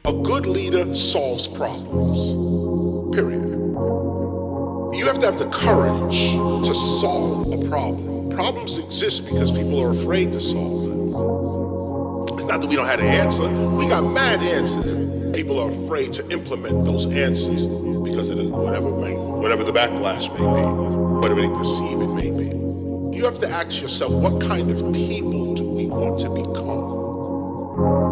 A good leader solves problems, period. You have to have the courage to solve a problem. Problems exist because people are afraid to solve them. It's not that we don't have the answer. We got mad answers. People are afraid to implement those answers because of whatever the backlash may be, whatever they perceive it may be. You have to ask yourself, what kind of people do we want to become?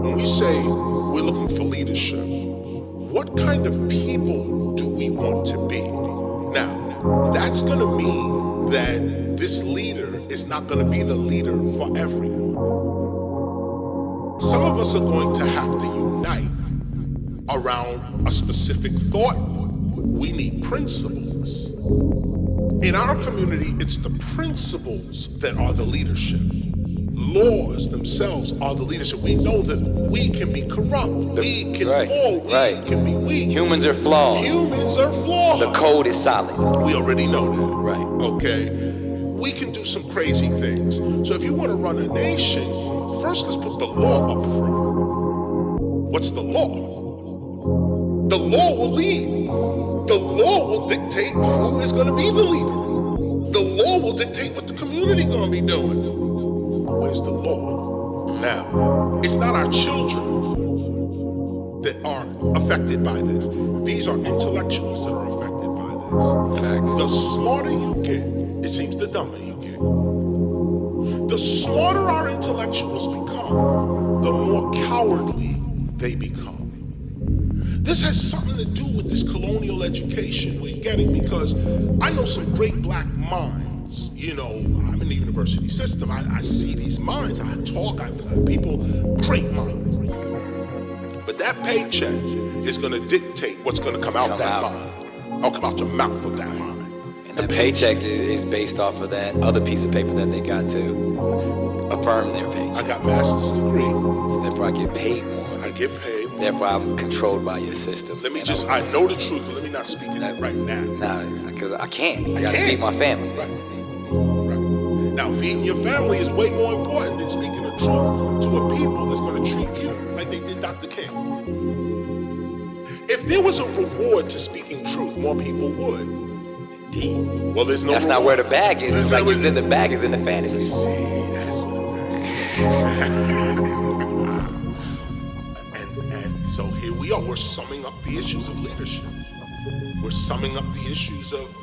When we say we're looking for leadership, what kind of people do we want to be? Now, that's going to mean that this leader is not going to be the leader for everyone. Some of us are going to have to unite around a specific thought. We need principles. In our community, it's the principles that are the leadership. Laws themselves are the leadership. We know that we can be corrupt. We can fall. We can be weak. Humans are flawed. Humans are flawed. The code is solid. We already know that. Right. Okay? We can do some crazy things. So if you want to run a nation, first let's put the law up front. What's the law? The law will lead. The law will dictate who is going to be the leader. The law will dictate what the community going to be doing. Where's the law? Now, it's not our children that are affected by this. These are intellectuals that are affected by this. Facts. The smarter you get, it seems the dumber you get. The smarter our intellectuals become, the more cowardly they become. This has something to do with this colonial education we're getting, because I know some great black minds. You know, I'm in the university system. I see these minds. I talk. People, great minds. But that paycheck is going to dictate what's going to come out that mind. I'll come out the mouth of that mind. And the paycheck is based off of that other piece of paper that they got to affirm their paycheck. I got master's degree. So therefore I get paid more. I get paid more. Therefore I'm controlled by your system. Let me I know the truth, but let me not speak it right now. Nah, because I can't. I got to feed my family. Right. Now, feeding your family is way more important than speaking the truth to a people that's going to treat you like they did Dr. King. If there was a reward to speaking truth, more people would. Indeed. Well, there's no That's reward. not where the bag is. It's like it's in the bag, is in the fantasy. See, that's what it is. and so here we are. We're summing up the issues of leadership. We're summing up the issues of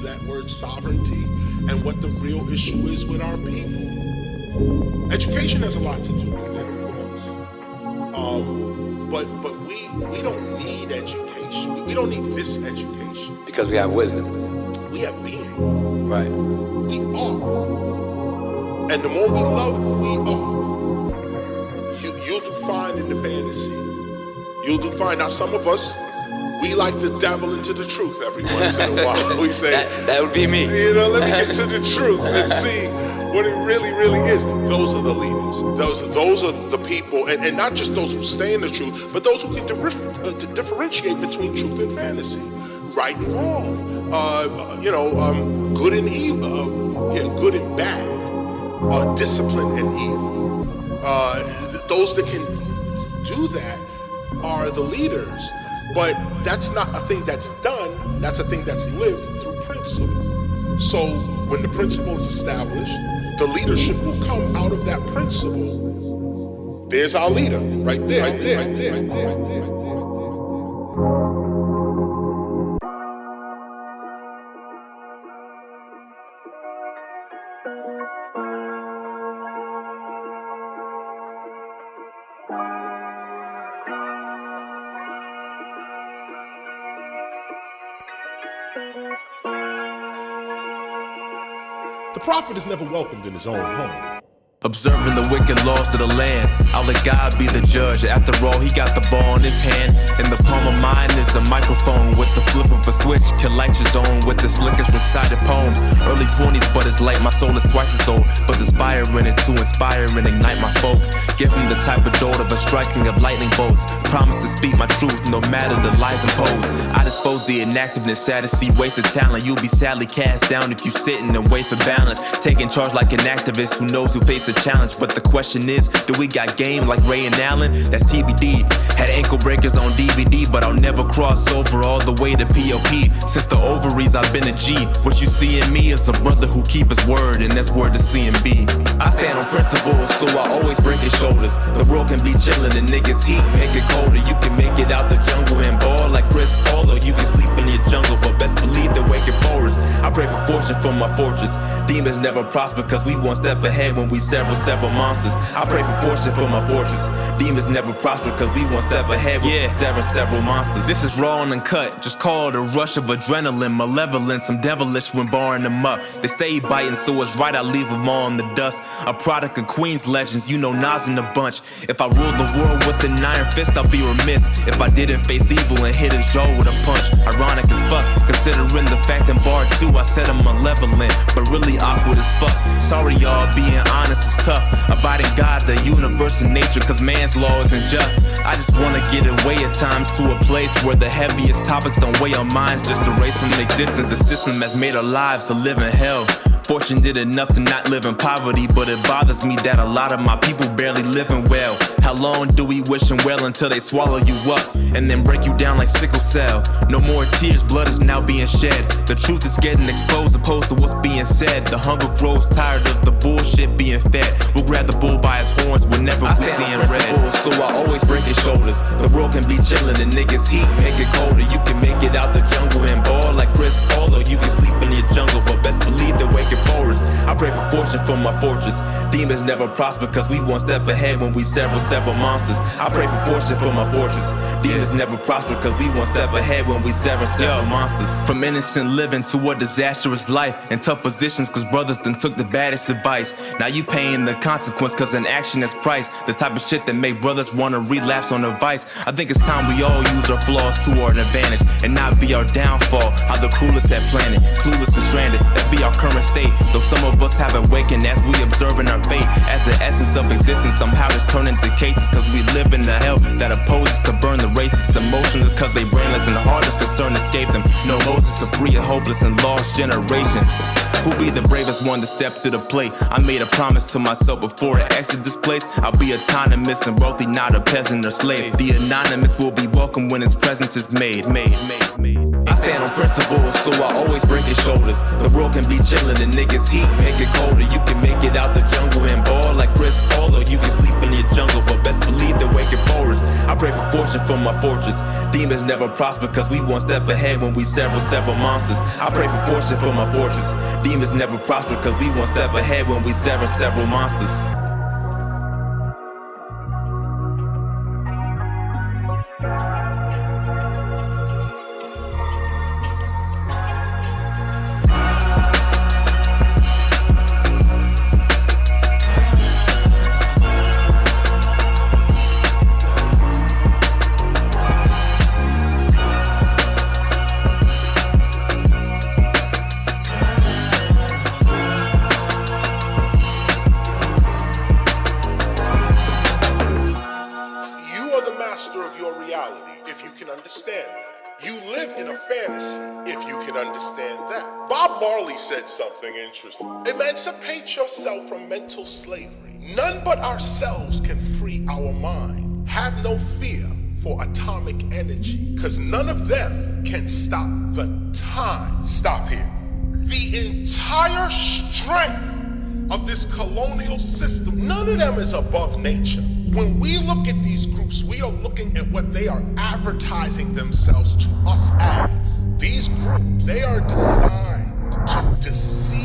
that word sovereignty and what the real issue is with our people. Education has a lot to do with that, of course. But we don't need education. We don't need this education. Because we have wisdom. We have being. Right. We are. And the more we love who we are, you'll do fine in the fantasy. You'll do fine. Now, some of us, we like to dabble into the truth every once in a while. We say, that would be me. You know, let me get to the truth and see what it really, really is. Those are the leaders. Those are the people, and not just those who stay in the truth, but those who can differentiate between truth and fantasy, right and wrong, good and evil, good and bad, discipline and evil. Those that can do that are the leaders. But that's not a thing that's done. That's a thing that's lived through principle. So when the principle is established, the leadership will come out of that principle. There's our leader, right there, right there, right there, right there, right there. The prophet is never welcomed in his own home. Observing the wicked laws of the land, I'll let God be the judge. After all, he got the ball in his hand. In the palm of mine is a microphone. With the flip of a switch, can light your zone. With the slickest recited poems. Early 20s, but it's late, my soul is twice as old. But inspiring it to inspire and ignite my folk. Give him the type of jolt of a striking of lightning bolts. Promise to speak my truth, no matter the lies imposed. I dispose the inactiveness, sad to see wasted talent. You'll be sadly cast down if you sitting and wait for balance. Taking charge like an activist who knows who faces challenge, but the question is, do we got game like like Ray and Allen, that's TBD. Had ankle breakers on DVD, but I'll never cross over all the way to POP. Since the ovaries, I've been a G. What you see in me is a brother who keep his word, and that's word to C and B. I stand on principles, so I always break his shoulders. The world can be chillin', the niggas heat make it colder. You can make it out the jungle and ball like Chris Paul, or you can sleep in your jungle, but best believe they're waking forest. I pray for fortune for my fortress. Demons never prosper, cause we one step ahead when we several monsters. I pray for fortune for my fortress. Demons never prosper, cause we one step ahead when we several monsters. This is raw and uncut, just call it a rush of adrenaline. Malevolence, I'm devilish when barring them up. They stay biting, so it's right I leave them all in the dust. A product of Queen's legends, you know Nas in the bunch. If I ruled the world with an iron fist, I'd be remiss if I didn't face evil and hit his jaw with a punch. Ironic as fuck, considering the fact in bar 2 I said I'm malevolent, but really awkward as fuck. Sorry y'all, being honest is tough. Abiding God, the universe and nature, cause man's law isn't just. I just wanna get away at times to a place where the heaviest topics don't weigh our minds, just erase from existence. The system has made our lives a living hell. Fortune did enough to not live in poverty, but it bothers me that a lot of my people barely living well. How long do we wishing well until they swallow you up and then break you down like sickle cell? No more tears, blood is now being shed. The truth is getting exposed opposed to what's being said. The hunger grows tired of the bullshit being fed. We'll grab the bull by his horns whenever we seeing red. So I always break his shoulders. The world can be chillin', the niggas heat make it colder. You can make it out the jungle and ball like Chris Paul, or you can sleep in your jungle, but best believe they're waking forest. I pray for fortune for my fortress. Demons never prosper, cause we one step ahead when we several monsters. I pray for fortune for my fortress. Demons never prosper, cause we one step ahead when we several monsters. From innocent living to a disastrous life, in tough positions cause brothers done took the baddest advice. Now you paying the consequence cause an action has price. The type of shit that make brothers wanna relapse on a vice. I think it's time we all use our flaws to our advantage and not be our downfall. How the coolest at planet, clueless and stranded, that be our current state. Though some of us have awakened as we observing our fate. As the essence of existence, somehow it's turned into cases, cause we live in the hell that opposes to burn the races. Emotionless cause they brainless and the hardest concern escape them. No Moses, a free and hopeless and lost generation. Who be the bravest one to step to the plate? I made a promise to myself before I exit this place. I'll be autonomous and wealthy, not a peasant or slave. The anonymous will be welcome when his presence is made. I stand on principles, so I always break his shoulders. The world can be chillin', the niggas heat make it colder. You can make it out the jungle and ball like Chris Paul, or you can sleep in your jungle, but best believe they're waking forest. I pray for fortune for my fortress. Demons never prosper, cause we one step ahead when we several monsters. I pray for fortune for my fortress. Demons never prosper, cause we one step ahead when we several monsters. Said something interesting. Emancipate yourself from mental slavery. None but ourselves can free our mind. Have no fear for atomic energy, cause none of them can stop the time. Stop here. The entire strength of this colonial system, none of them is above nature. When we look at these groups, we are looking at what they are advertising themselves to us as. These groups, they are designed to deceive.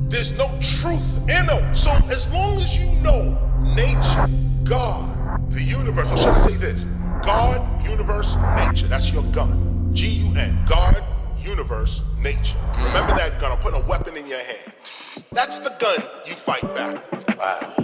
There's no truth in them. So as long as you know nature, God, the universe, or should I say this? God, universe, nature. That's your gun. G-U-N. God, universe, nature. Remember that gun. I'm putting a weapon in your hand. That's the gun you fight back with. Wow.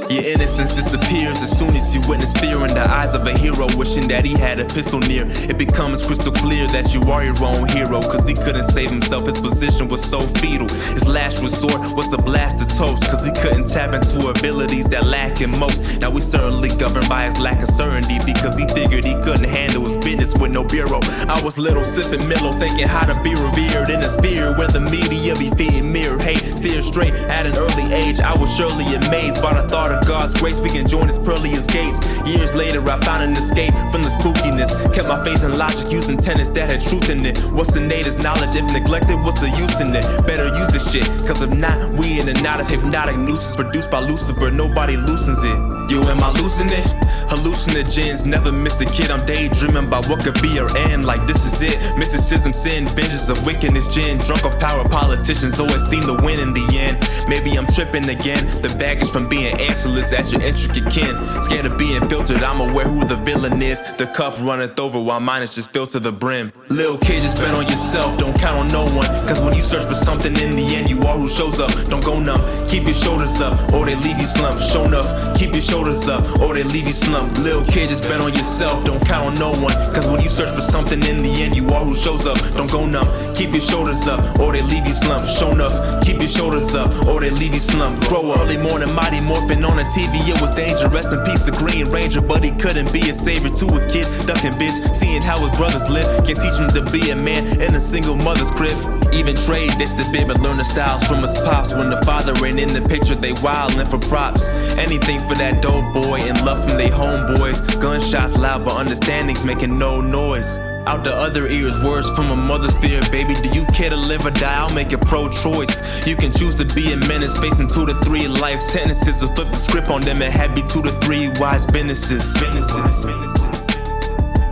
Your innocence disappears as soon as you witness fear in the eyes of a hero, wishing that he had a pistol near. It becomes crystal clear that you are your own hero, cause he couldn't save himself, his position was so fetal. His last resort was to blast the toast, cause he couldn't tap into abilities that lack him most. Now we certainly governed by his lack of certainty, because he figured he couldn't handle his business with no bureau. I was little sipping Milo, thinking how to be revered in a sphere where the media be feeding mirror hate. Steer straight at an early age, I was surely amazed by the thought of God's grace. We can join his pearliest gates. Years later I found an escape from the spookiness, kept my faith in logic using tenets that had truth in it. What's innate is knowledge, if neglected what's the use in it? Better use this shit, cause if not, we in and out of hypnotic nuisance produced by Lucifer, nobody loosens it. Yo, am I losing it? Hallucinogens never missed a kid. I'm daydreaming about what could be our end. Like this is it. Mysticism, sin, vengeance of wickedness, gin. Drunk of power, politicians always seem to win in the end. Maybe I'm tripping again. The baggage from being answerless as your intricate kin. Scared of being filtered, I'm aware who the villain is. The cup runneth over while mine is just filled to the brim. Lil' kid, just bet on yourself, don't count on no one. Cause when you search for something, in the end you are who shows up. Don't go numb, keep your shoulders up, or they leave you slumped. Show enough, keep your shoulders up, or they leave you slumped. Lil' kid, just bet on yourself, don't count on no one. Cause when you search for something, in the end you are who shows up. Don't go numb, keep your shoulders up, or they leave you slumped. Show enough, keep your shoulders up, or they leave you slumped. Grow up early morning, mighty morphin' on the TV, it was danger. Rest in peace, the Green Ranger, but he couldn't be a savior to a kid. Ducking bits, seeing how his brothers live. Can't teach him to be a man in a single mother's crib. Even trade ditched the bib and learn the styles from his pops. When the father ain't in the picture, they wildin' for props. Anything for that dope boy and love from they homeboys. Gunshots loud but understandings making no noise. Out the other ears, words from a mother's fear. Baby, do you care to live or die? I'll make it pro-choice. You can choose to be a menace, facing 2 to 3 life sentences, or flip the script on them and have be 2 to 3 wise businesses.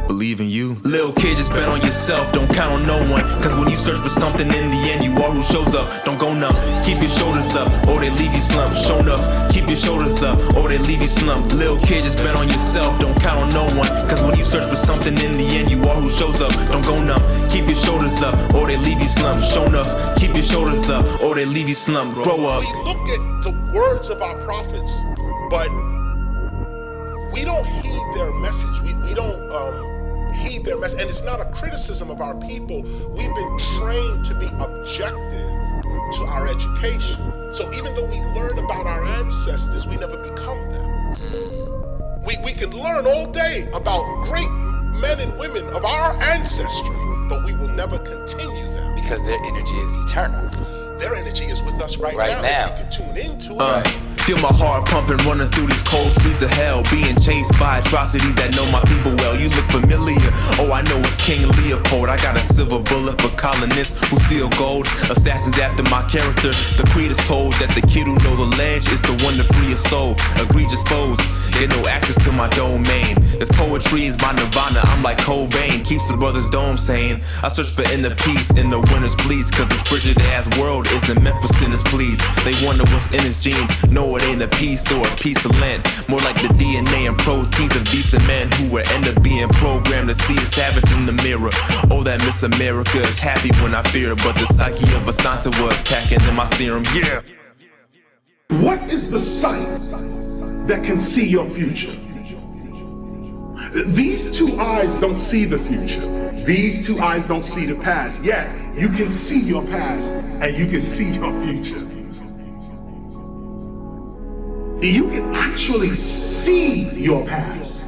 Believe in you. Lil' kid, just bet on yourself, don't count on no one. Cause when you search for something, in the end you are who shows up. Don't go numb, keep your shoulders up, or they leave you slumped. Show enough, keep your shoulders up, or they leave you slumped. Lil' kid, just bet on yourself, don't count on no one. Cause when you search for something, in the end you are who shows up. Don't go numb, keep your shoulders up, or they leave you slumped. Show enough, keep your shoulders up, or they leave you slumped. Grow up. We look at the words of our prophets, but we don't heed their message. We don't heed their message. And it's not a criticism of our people. We've been trained to be objective to our education. So even though we learn about our ancestors, we never become them. We can learn all day about great men and women of our ancestry, but we will never continue them. Because their energy is eternal. Their energy is with us right now. If you can tune into it. Feel my heart pumping, running through these cold streets of hell, being chased by atrocities that know my people well. You look familiar, oh I know it's King Leopold. I got a silver bullet for colonists who steal gold, assassins after my character. The creed is told that the kid who know the ledge is the one to free his soul. Egregious foes get no access to my domain. This poetry is my nirvana, I'm like Cobain, keeps the brother's dome sane. I search for inner peace in the winter's please, cause this frigid ass world isn't meant for sinners please. They wonder what's in his genes, no it ain't a piece or a piece of land. More like the DNA and proteins of decent men who will end up being programmed to see a savage in the mirror. Oh, that Miss America is happy when I fear her, but the psyche of a Santa was packing in my serum, yeah. What is the sight that can see your future? These 2 eyes don't see the future. These 2 eyes don't see the past. Yet, you can see your past and you can see your future. You can actually see your past.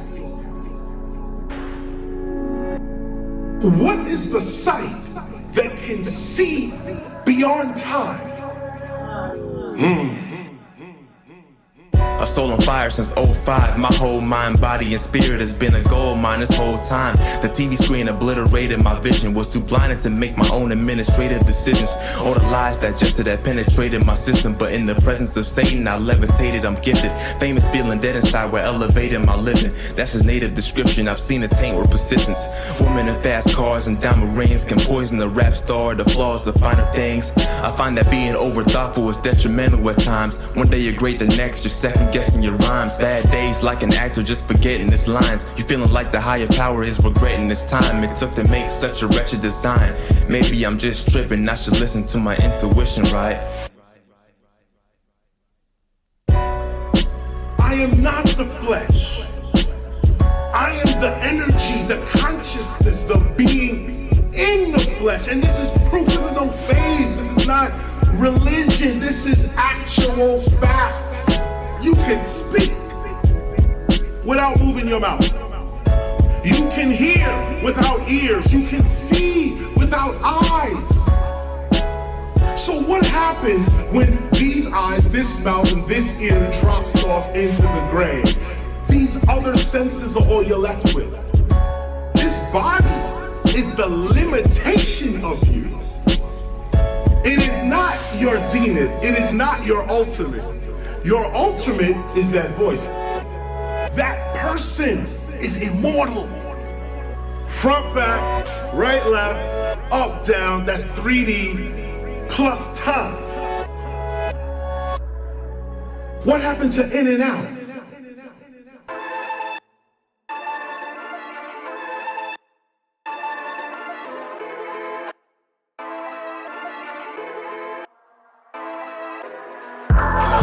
What is the sight that can see beyond time? A soul on fire since 05. My whole mind, body, and spirit has been a gold mine this whole time. The TV screen obliterated my vision. Was too blinded to make my own administrative decisions. All the lies digested that penetrated my system. But in the presence of Satan, I levitated, I'm gifted. Famous feeling dead inside, we're elevating my living. That's his native description. I've seen a taint with persistence. Women in fast cars and diamond rings can poison the rap star, the flaws of finer things. I find that being over thoughtful is detrimental at times. One day you're great, the next you're second guessing your rhymes. Bad days like an actor just forgetting his lines. You feeling like the higher power is regretting this time it took to make such a wretched design. Maybe I'm just tripping, I should listen to my intuition, right? am not the flesh. I am the energy, the consciousness, the being in the flesh. And this is proof. This is no fame. This is not religion. This is actual fact. You can speak without moving your mouth. You can hear without ears. You can see without eyes. So what happens when these eyes, this mouth, and this ear drops off into the grave? These other senses are all you're left with. This body is the limitation of you. It is not your zenith. It is not your ultimate. Your ultimate is that voice. That person is immortal. Front, back, right, left, up, down, that's 3D plus time. What happened to in and out?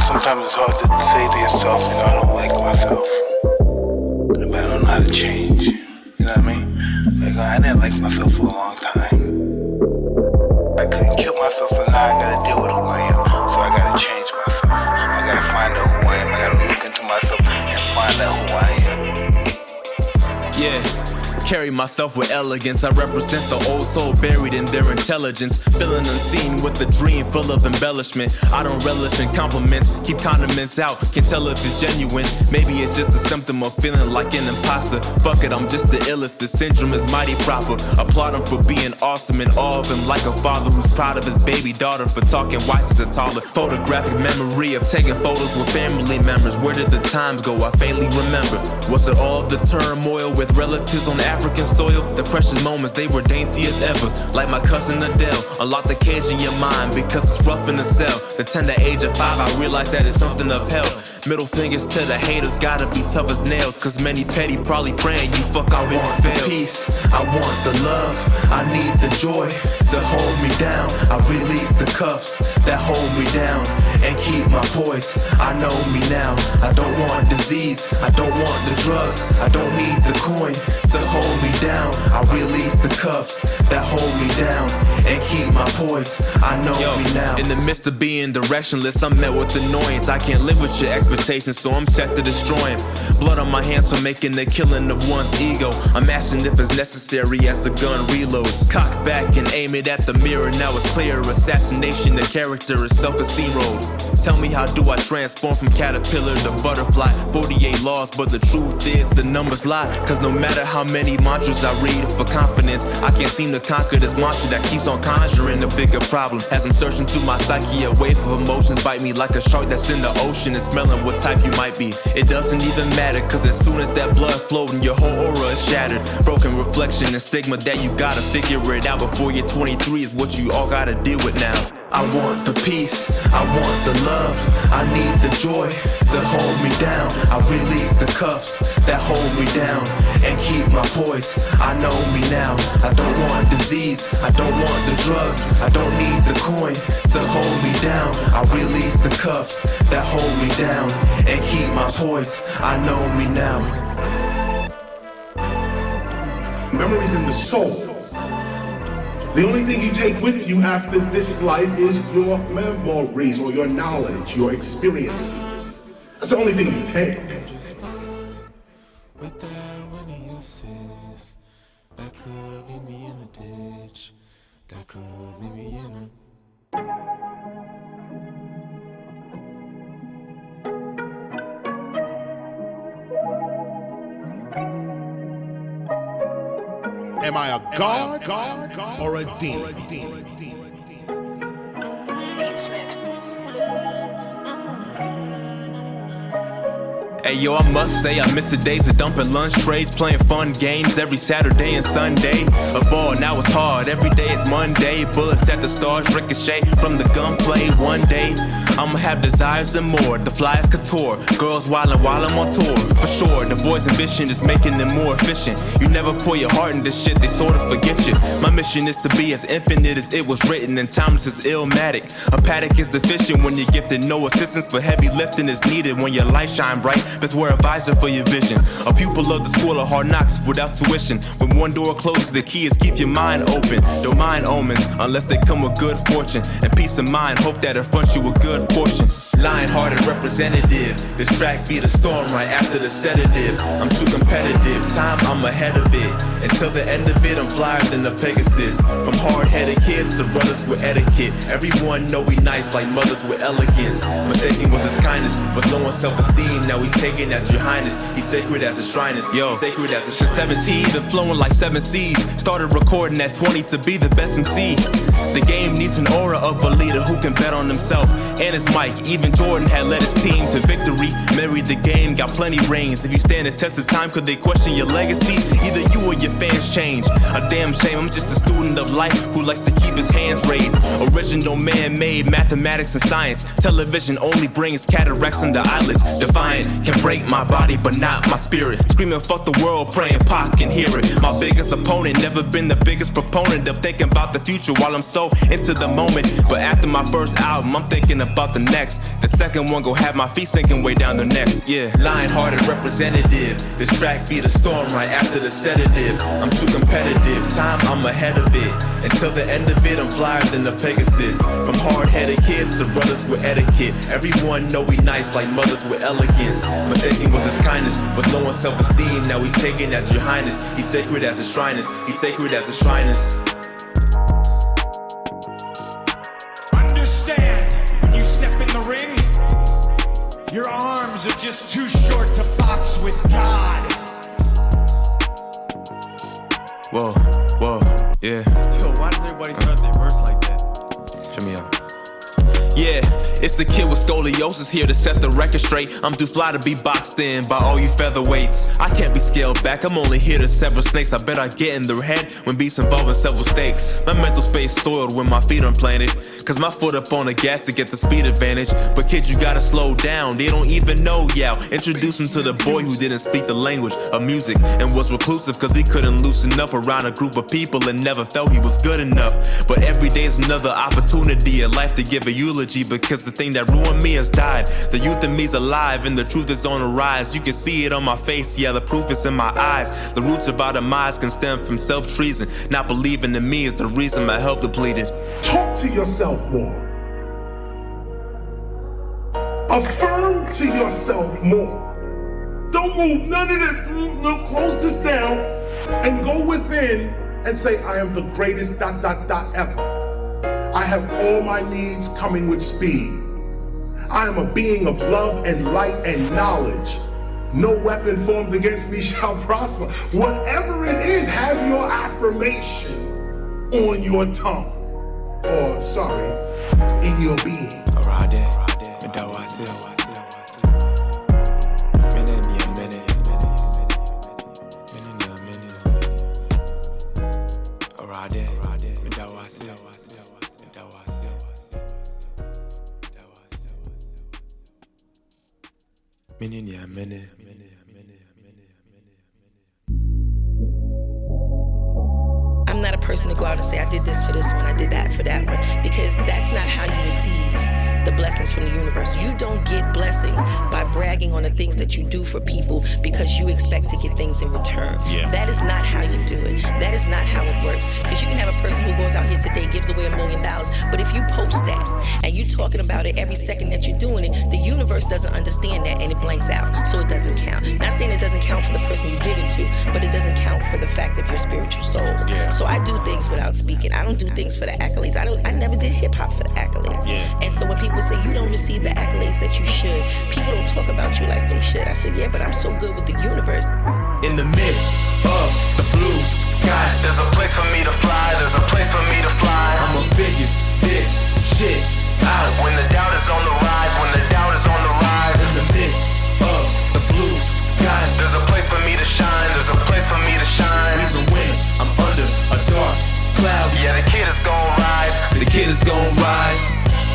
Sometimes it's hard to say to yourself, I don't like myself, but I don't know how to change. You know what I mean? Like, I didn't like myself for a long time. I couldn't kill myself, so now I gotta deal with who I am. So I gotta change myself. I gotta find out who I am. I gotta look into myself and find out who I am. Yeah. Carry myself with elegance. I represent the old soul buried in their intelligence. Feeling unseen with a dream full of embellishment. I don't relish in compliments. Keep condiments out. Can't tell if it's genuine. Maybe it's just a symptom of feeling like an imposter. Fuck it, I'm just the illest. The syndrome is mighty proper. Applaud him for being awesome and awe of him like a father who's proud of his baby daughter for talking wise as a toddler. Photographic memory of taking photos with family members. Where did the times go? I faintly remember. Was it all the turmoil with relatives on African soil? The precious moments, they were dainty as ever. Like my cousin Adele, unlock the cage in your mind because it's rough in the cell. The tender age of 5, I realized that it's something of hell. Middle fingers to the haters, gotta be tough as nails. Cause many petty probably praying you fuck out and fail. Peace, I want the love, I need the joy to hold me down. I release the cuffs that hold me down and keep my voice. I know me now. I don't want disease, I don't want the drugs, I don't need the coin to hold me down. I release the cuffs that hold me down and keep my voice. I know me now. In the midst of being directionless, I'm met with annoyance. I can't live with your expectations, so I'm set to destroy him. Blood on my hands for making the killing of one's ego. I'm asking if it's necessary as the gun reloads. Cock back and aim it at the mirror, now it's clear. Assassination, the character is self-esteem road. Tell me, how do I transform from caterpillar to butterfly? 48 laws, but the truth is the numbers lie. Cause no matter how many mantras I read for confidence, I can't seem to conquer this monster that keeps on conjuring a bigger problem. As I'm searching through my psyche, a wave of emotions bite me like a shark that's in the ocean and smelling what type you might be. It doesn't even matter, cause as soon as that blood floating, your whole aura is shattered. Broken reflection and stigma that you gotta figure it out before you're 23 is what you all gotta deal with now. I want the peace, I want the love, I need the joy to hold me down. I release the cuffs that hold me down and keep my voice. I know me now. I don't want disease, I don't want the drugs, I don't need the coin to hold me down. I release the cuffs that hold me down and keep my voice. I know me now. Memories in the soul. The only thing you take with you after this life is your memories or your knowledge, your experiences. That's the only thing you take. That could leave me in a ditch. That could leave me in a... Am I a god or a demon? BeatSmith. Hey yo, I must say I miss the days of dumping lunch trays, playing fun games every Saturday and Sunday. A ball, now it's hard, every day is Monday. Bullets at the stars, ricochet from the gunplay. One day, I'ma have desires and more. The fly is couture, girls wildin' while I'm on tour. For sure, the boys' ambition is making them more efficient. You never pour your heart into shit, they sort of forget you. My mission is to be as infinite as it was written, and timeless is illmatic. A paddock is deficient when you're gifted, no assistance for heavy lifting is needed when your light shine bright. Best wear a visor for your vision. A pupil of the school of hard knocks without tuition. When one door closes, the key is keep your mind open. Don't mind omens unless they come with good fortune. And peace of mind, hope that it fronts you a good portion. Lionhearted representative. This track be the storm right after the sedative. I'm too competitive, time I'm ahead of it. Until the end of it, I'm flyer than the Pegasus. From hard-headed kids to brothers with etiquette. Everyone know we nice like mothers with elegance. Mistaken was his kindness, was low on self-esteem. Now he's taken as your highness. He's sacred as his shrine is. Yo, sacred as his 17, been flowing like 7 seas. Started recording at 20 to be the best MC. The game needs an aura of a leader who can bet on himself and his mic. Even Jordan had led his team to victory. Married the game, got plenty rings. If you stand the test of time, could they question your legacy? Either you or your fans change. A damn shame, I'm just a student of life who likes to keep his hands raised. Original man-made mathematics and science. Television only brings cataracts in the eyelids. Defiant, can break my body but not my spirit. Screaming fuck the world, praying Pac can hear it. My biggest opponent, never been the biggest proponent of thinking about the future while I'm so into the moment. But after my first album, I'm thinking about the next. The second one gon' have my feet sinking way down the next. Yeah, Lionhearted representative. This track be the storm right after the sedative. I'm too competitive, time I'm ahead of it. Until the end of it, I'm flyer than the Pegasus. From hard-headed kids to brothers with etiquette. Everyone know we nice like mothers with elegance. Mistaken was his kindness, was low on self-esteem. Now he's taken as your highness. He's sacred as his shrine is. He's sacred as his shrine is. Your arms are just too short to box with God. Whoa, whoa, yeah. Yo, why does everybody start their verse like that? Show me out. Yeah, it's the kid with scoliosis here to set the record straight. I'm too fly to be boxed in by all you featherweights. I can't be scaled back, I'm only here to sever snakes. I bet I get in their head when beats involving several stakes. My mental space soiled when my feet are planted. Cause my foot up on the gas to get the speed advantage. But kid, you gotta slow down, they don't even know Yao. Introduce him to the boy who didn't speak the language of music and was reclusive cause he couldn't loosen up around a group of people and never felt he was good enough. But every day's another opportunity in life to give a eulogy. Because the thing that ruined me has died. The youth in me's alive and the truth is on the rise. You can see it on my face, yeah, the proof is in my eyes. The roots of our demise can stem from self-treason. Not believing in me is the reason my health depleted. Talk to yourself more. Affirm to yourself more. Don't move none of that. No, close this down and go within and say, I am the greatest ... ever. I have all my needs coming with speed. I am a being of love and light and knowledge. No weapon formed against me shall prosper. Whatever it is, have your affirmation on your tongue. Or, sorry, in your being. I'm not a person to go out and say I did this for this one, I did that for that one, because that's not how you receive the blessings from the universe. You don't get blessings by bragging on the things that you do for people because you expect to get things in return. Yeah. That is not how you do it. That is not how it works. Because you can have a person who goes out here today, gives away $1 million, but if you post that and you talking about it every second that you're doing it, the universe doesn't understand that and it blanks out, so it doesn't count. Not saying it doesn't count for the person you give it to, but it doesn't count for the fact of your spiritual soul. Yeah. So I do things without speaking. I don't do things for the accolades. I never did hip hop for the accolades. Yeah. And so when people say you don't receive the accolades that you should, people don't talk about you like they should. I said, yeah, but I'm so good with the universe. In the midst of the blue sky, there's a place for me to fly, there's a place for me to fly. I'ma figure this shit out. When the doubt is on the rise, when the doubt is on the rise. In the midst of the blue sky, there's a place for me to shine, there's a place for me to shine. Even when I'm under a dark cloud, yeah, the kid is gon' rise. The kid is gon' rise.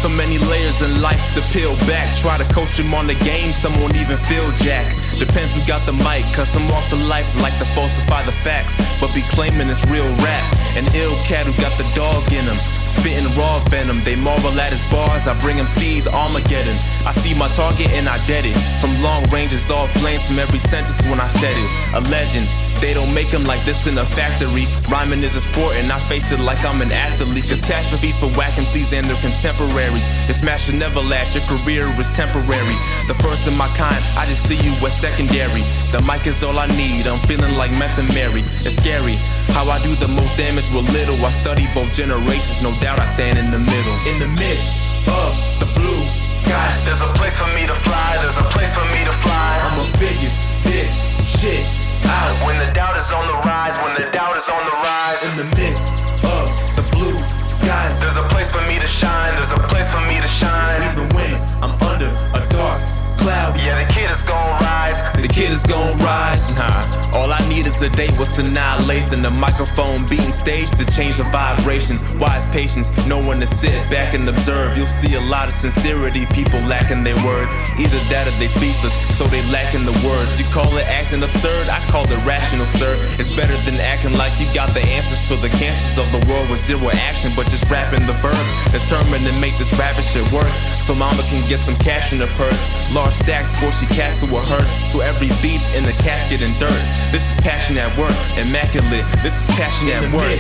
So many layers in life to peel back. Try to coach him on the game, some won't even feel jack. Depends who got the mic, cause some walks of life like to falsify the facts, but be claiming it's real rap. An ill cat who got the dog in him, spitting raw venom. They marvel at his bars, I bring him seeds, Armageddon. I see my target and I dead it. From long range it's all flames from every sentence when I said it. A legend, they don't make them like this in a factory. Rhyming is a sport and I face it like I'm an athlete. Catastrophes for whack MCs and their contemporaries. Your smash will never last, your career is temporary. The first in my kind, I just see you as secondary. The mic is all I need, I'm feeling like Meth and Mary. It's scary how I do the most damage with little. I study both generations, no doubt I stand in the middle. In the midst of the blue sky, There's a place for me to fly, there's a place for me to fly. I'ma figure this shit out. When the doubt is on the rise, when the doubt is on the rise. In the midst of the blue skies, There's a place for me to shine, there's a place for me to shine. even when I'm under a dark cloud, Yeah, the kid is gon' rise. the kid is gon' rise. Nah, all I need is a date with annihilation. The microphone beating stage to change the vibration. Wise patience, no one to sit back and observe. You'll see a lot of sincerity, people lacking their words. Either that or they speechless, so they lacking the words. You call it acting absurd, I call it rational, sir. It's better than acting like you got the answers to the cancers of the world with zero action, but just rapping the verbs. Determined to make this rapping shit work, so mama can get some cash in her purse. Large stacks before she cast to a hearse, so every beat's in the casket and dirt. This is passion at work, immaculate. This is passion at work.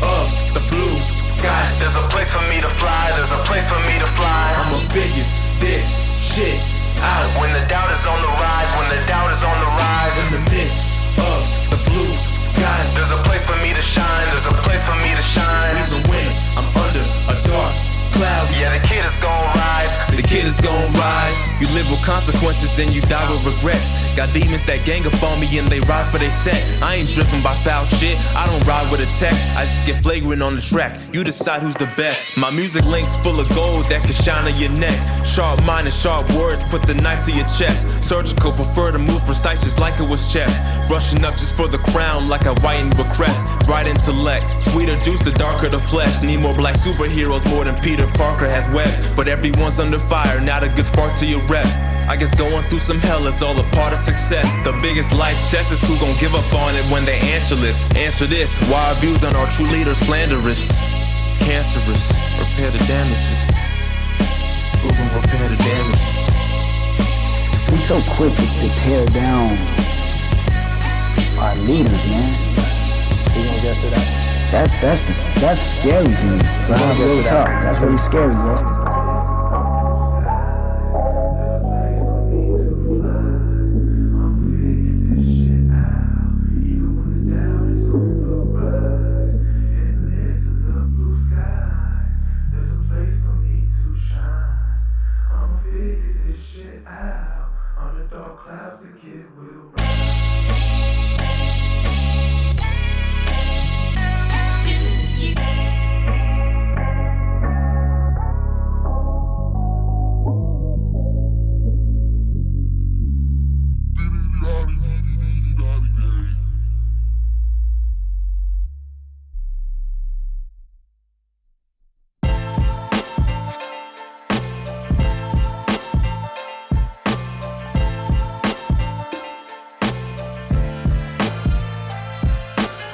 Of the blue sky, There's a place for me to fly, there's a place for me to fly. I'ma figure this shit out. When the doubt is on the rise, when the doubt is on the rise. In the midst of the blue skies, There's a place for me to shine, there's a place for me to shine. even when I'm under a dark cloud, Yeah, the kid is gon' rise. the kid is gon' rise. You live with consequences and you die with regrets. Got demons that gang up on me and they ride for they set. I ain't driven by foul shit, I don't ride with a tech. I just get flagrant on the track, you decide who's the best. My music link's full of gold that can shine on your neck. Sharp mind and sharp words, put the knife to your chest. Surgical, prefer to move precise just like it was chess. Brushing up just for the crown like I whitened with crest. Bright intellect, sweeter juice the darker the flesh. Need more black superheroes more than Peter Parker has webs. But everyone's under fire, not a good spark to your rep. I guess going through some hell is all a part of success. The biggest life test is who gon' give up on it when they answerless. Answer this, why our views on our true leaders slanderous? It's cancerous, repair the damages. Who gon' repair the damages? We so quick to tear down our leaders, man. We gonna get to that. That's scary to me. But I'm real talk. That's really scary, bro.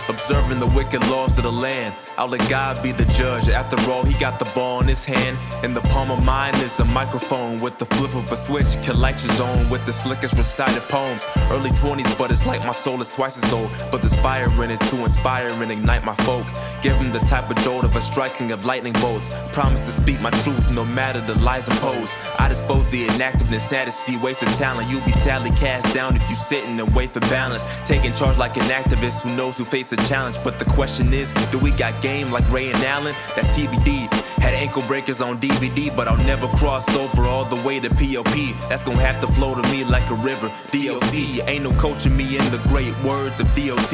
Observing the wicked laws of the land, I'll let God be the judge. After all, he got the ball in his hand. In the palm of mine is a microphone with the flip of a switch. Can light your zone with the slickest recited poems. Early 20s, but it's like my soul is twice as old. But there's fire in it to inspire and ignite my folk. Give him the type of jolt of a striking of lightning bolts. Promise to speak my truth no matter the lies imposed. I dispose the inactiveness, sad to see wasted talent. You'll be sadly cast down if you sitting and wait for balance. Taking charge like an activist who knows who face a challenge. But the question is, do we got game like Ray and Allen? That's TBD. Had ankle breakers on DVD, but I'll never cross over all the way to POP. That's gonna have to flow to me like a river. DOC, ain't no coaching me in the great words of DOT.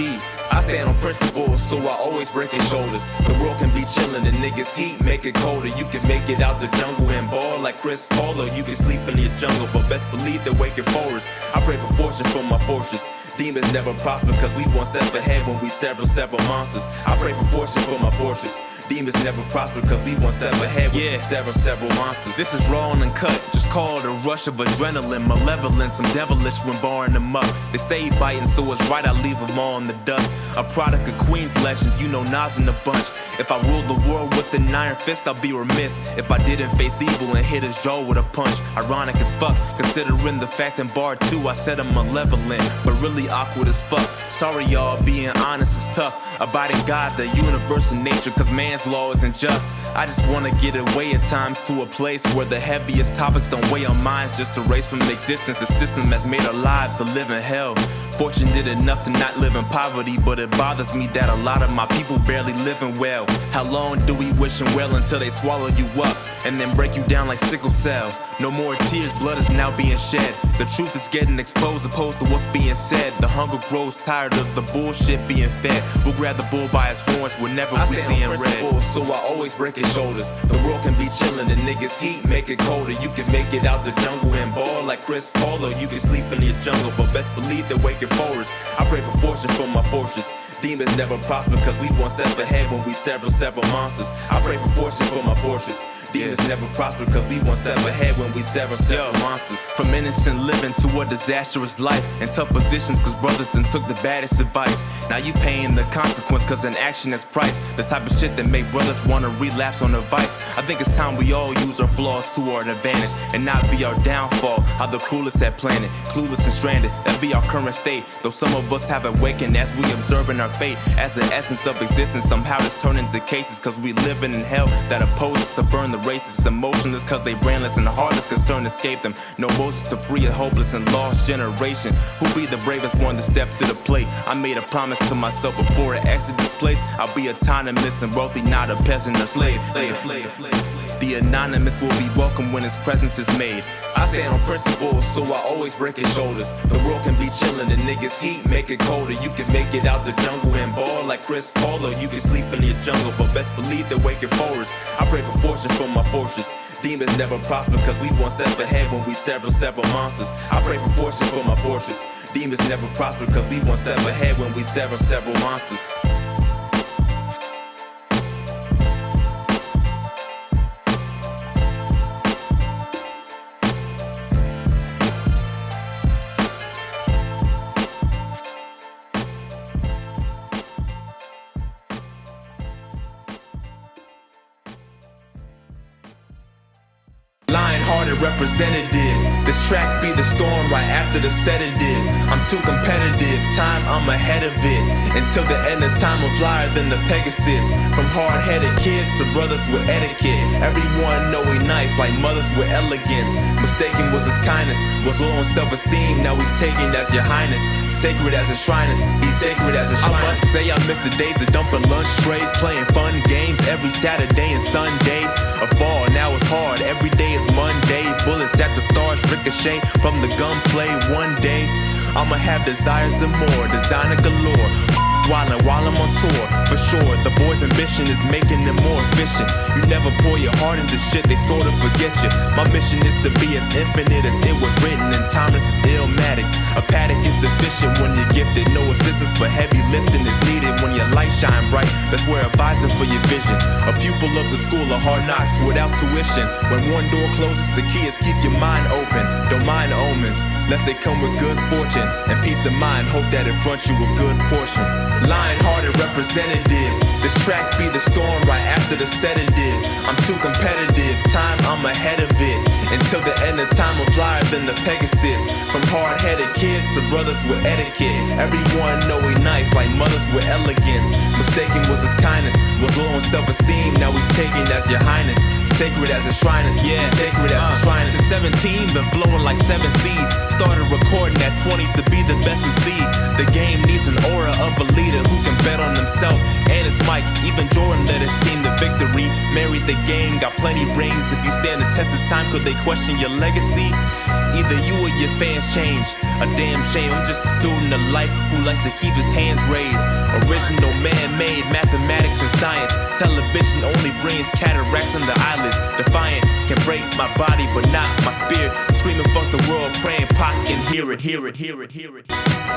I stand on principles, so I always break their shoulders. The world can be chillin' and niggas heat make it colder. You can make it out the jungle and ball like Chris Paul, or you can sleep in your jungle, but best believe they're waking forest. I pray for fortune for my fortress. Demons never prosper cause we one step ahead when we several monsters. I pray for fortune for my fortress. Demons never prosper cause we one step ahead with several monsters. This is raw and uncut, just call it a rush of adrenaline. Malevolence, I'm devilish when barring them up. They stay biting, so it's right I leave them all in the dust. A product of Queen's legends, you know Nas in the bunch. If I ruled the world with an iron fist, I'd be remiss if I didn't face evil and hit his jaw with a punch. Ironic as fuck, considering the fact in bar 2 I said I'm malevolent, but really awkward as fuck. Sorry y'all, being honest is tough. Abiding God, the universe and nature, cause man's law isn't just. I just wanna get away at times to a place where the heaviest topics don't weigh on minds, just erase from existence the system that's made our lives a living hell. Fortunate enough to not live in poverty, but it bothers me that a lot of my people barely living well. How long do we wishing well until they swallow you up and then break you down like sickle cell? No more tears, blood is now being shed. The truth is getting exposed opposed to what's being said. The hunger grows tired of the bullshit being fed. We'll grab the bull by his horns whenever we see him red. So I always break his shoulders. The world can be chilling, the niggas heat make it colder. You can make it out the jungle and ball like Chris Paul, or you can sleep in your jungle, but best believe they're waking forest. I pray for fortune for my fortress. Demons never prosper cause we one step ahead when we several monsters. I pray for fortune for my fortress. Demons never prosper cause we one step ahead when we several monsters. From innocent living to a disastrous life, in tough positions cause brothers then took the baddest advice. Now you paying the consequence cause an action is priced. The type of shit that make brothers wanna relapse on a vice. I think it's time we all use our flaws to our advantage and not be our downfall. How the cruelest had planned it, clueless and stranded, that be our current state. Though some of us have awakened as we observing our fate. As the essence of existence somehow it's turned into cases cause we living in hell that opposes to burn the races. Emotionless cause they brainless and heartless concern escape them. No Moses to free a hopeless and lost generation. Who be the bravest one to step to the plate? I made a promise to myself before I exit this place. I'll be autonomous and wealthy, not a peasant or slave. The anonymous will be welcome when his presence is made. I stand on principles, so I always break his shoulders. The world can be chilling, the niggas heat make it colder. You can make it out the jungle and ball like Chris Paul, or you can sleep in your jungle, but best believe they're waking forest. I pray for fortune for my fortress. Demons never prosper cause we one step ahead when we several monsters. I pray for fortune for my fortress. Demons never prosper cause we one step ahead when we several monsters. Lionhearted representative. This track be the storm right after the sedative. I'm too competitive, time I'm ahead of it. Until the end of time I'm flyer than the Pegasus. From hard-headed kids to brothers with etiquette. Everyone know he nice like mothers with elegance. Mistaken was his kindness, was low on self-esteem. Now he's taken as your highness. Sacred as his shrines, he's sacred as a shrine. I must say I miss the days of dumping lunch trays, playing fun games every Saturday and Sunday. A ball, now it's hard, every day is Monday. Bullets at the stars ricochet from the gunplay. One day I'ma have desires and more, designer galore. While I'm on tour, for sure. The boy's ambition is making them more efficient. You never pour your heart into shit, they sort of forget you. My mission is to be as infinite as it was written, and timeless is illmatic. A paddock is deficient when you're gifted. No assistance but heavy lifting is needed when your light shine bright. That's where advising for your vision. A pupil of the school of hard knocks without tuition. When one door closes, the key is keep your mind open. Don't mind omens, lest they come with good fortune. And peace of mind, hope that it fronts you a good portion. Lionhearted representative. This track be the storm right after the sedative. I'm too competitive, time I'm ahead of it. Until the end of time I'm flyer than the Pegasus. From hard-headed kids to brothers with etiquette. Everyone know he nice like mothers with elegance. Mistaken was his kindness, was low on self-esteem. Now he's taken as your highness. Sacred as a shrines, yeah, sacred as a shrines. Since 17, been blowing like 7 C's. Started recording at 20 to be the best MC. The game needs an aura of a leader who can bet on himself and his mic. Even Jordan led his team to victory. Married the game, got plenty rings. If you stand the test of time, could they question your legacy? Either you or your fans change. A damn shame, I'm just a student of life who likes to keep his hands raised. Original man-made mathematics and science. Television only brings cataracts in the eyelids. Defiant, can break my body but not my spirit. Screaming fuck the world, praying Pac can hear it.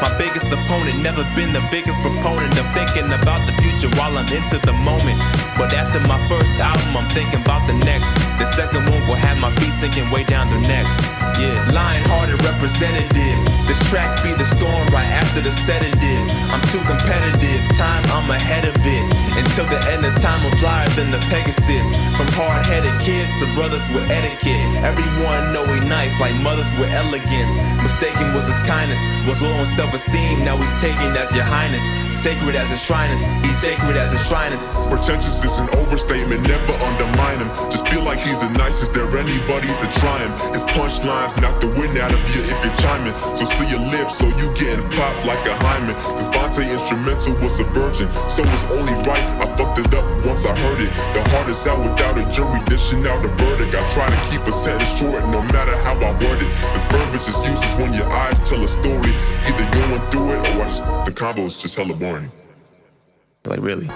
My biggest opponent, never been the biggest proponent of thinking about the future while I'm into the moment. But after my first album, I'm thinking about the next. The second one will have my feet sinking way down their necks. Yeah, Lionheart and representative. This track be the storm right after the sedative. I'm too competitive, time I'm ahead of it. Until the end of time I'm flyer than the Pegasus. From hard-headed kids to brothers with etiquette. Everyone know he nice like mothers with elegance. Mistaken was his kindness, was low on self-esteem. Now he's taken as your highness. Sacred as his shrines, he's sacred as his shrines. Pretentious is an overstatement, never undermine him. Just feel like he's the nicest, there anybody to try him. His punchlines knock the wind out of you if you're chiming. So see your lips, so you getting popped like a hymen. Devante instrumental was a virgin, so it's only right I fucked it up once I heard it. The heart is out without a jury, dishing out a verdict. I try to keep a sentence short no matter how I word it. This verbiage is useless when your eyes tell a story. Either going through it or the combo's just hella boring. Like really?